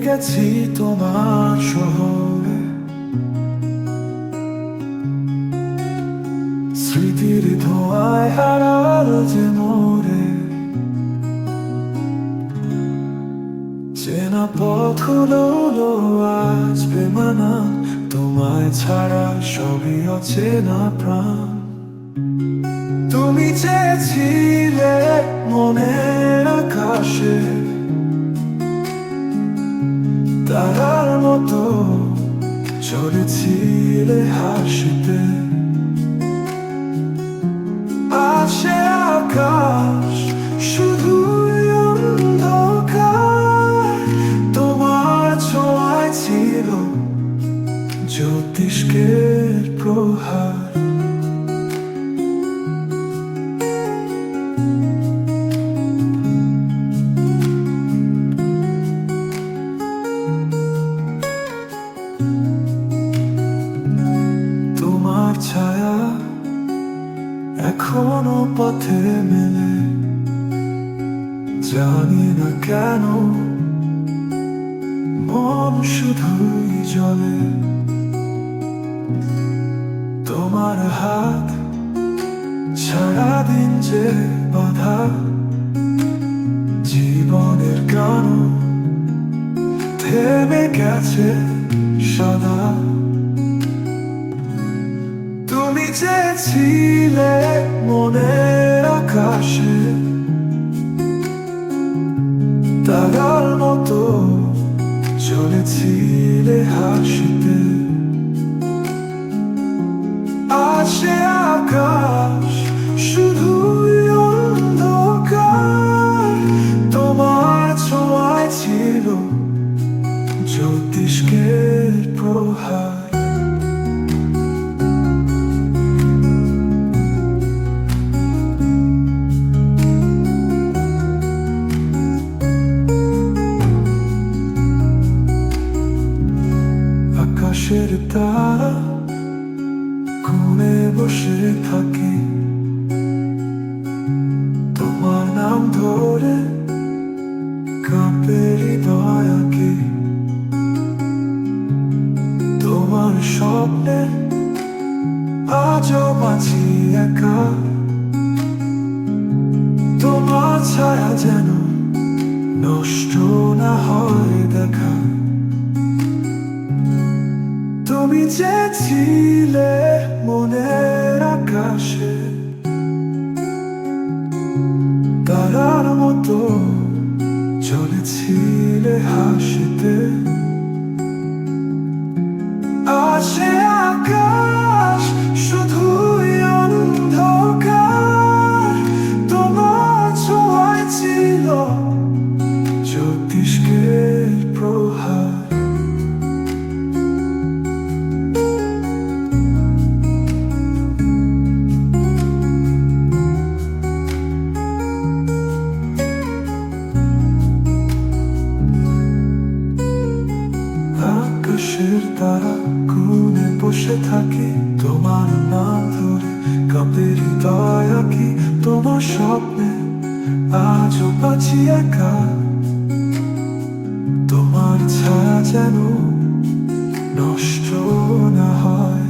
গেছি তোমার শহরে, স্মৃতির ধোঁয়ায় হারালো যে মোরে। চেনা পথগুলো আজ বেমানান, তোমায় ছাড়া সবই অচেনা প্রাণ। তুমি চেয়েছিলে মনের আকাশে তারার মতো, চলেছিলে হাসিতে। আজ সে আকাশ শুধুই অন্ধকার, তোমার ছোঁয়ায় ছিল জ্যোতিষ্কের প্রহার। তোমার ছায়া এখনো পথে মেলে, জানি না কেন মন শুধুই জ্বলে। তোমার হাত সারাদিন যে বাধা, জীবনের গান থেমে গেছে সদা। তুমি চেয়েছিলে মনের আকাশে তারার মতো, চলেছিলে হাসিতে। আজ সে আকাশ শুধুই অন্ধকার, তোমার ছোঁয়ায় ছিল জ্যোতিষ্কের প্রহার। আকাশের তারা কোণে বসে থাকি, তোমার নাম ধরে কাঁপে হৃদয় আঁকি। তোমার স্বপ্নে আজও বাঁচি একা, তোমার ছায়া যেন নষ্ট না হয় দেখা। তুমি চেয়েছিলে মনের আকাশে তারার মতো, চলেছিলে হাসিতে। আজ সে আকাশ শুধুই অন্ধকার, তোমার ছোঁয়ায় ছিল জ্যোতিষ্কের প্রহার। আকাশের তারা কোণে বসে থাকি, তোমার নাম ধরে কাঁপে হৃদয় আঁকি। তোমার স্বপ্নে আজও বাঁচি একা, তোমার ছায়া যেন নষ্ট না হয়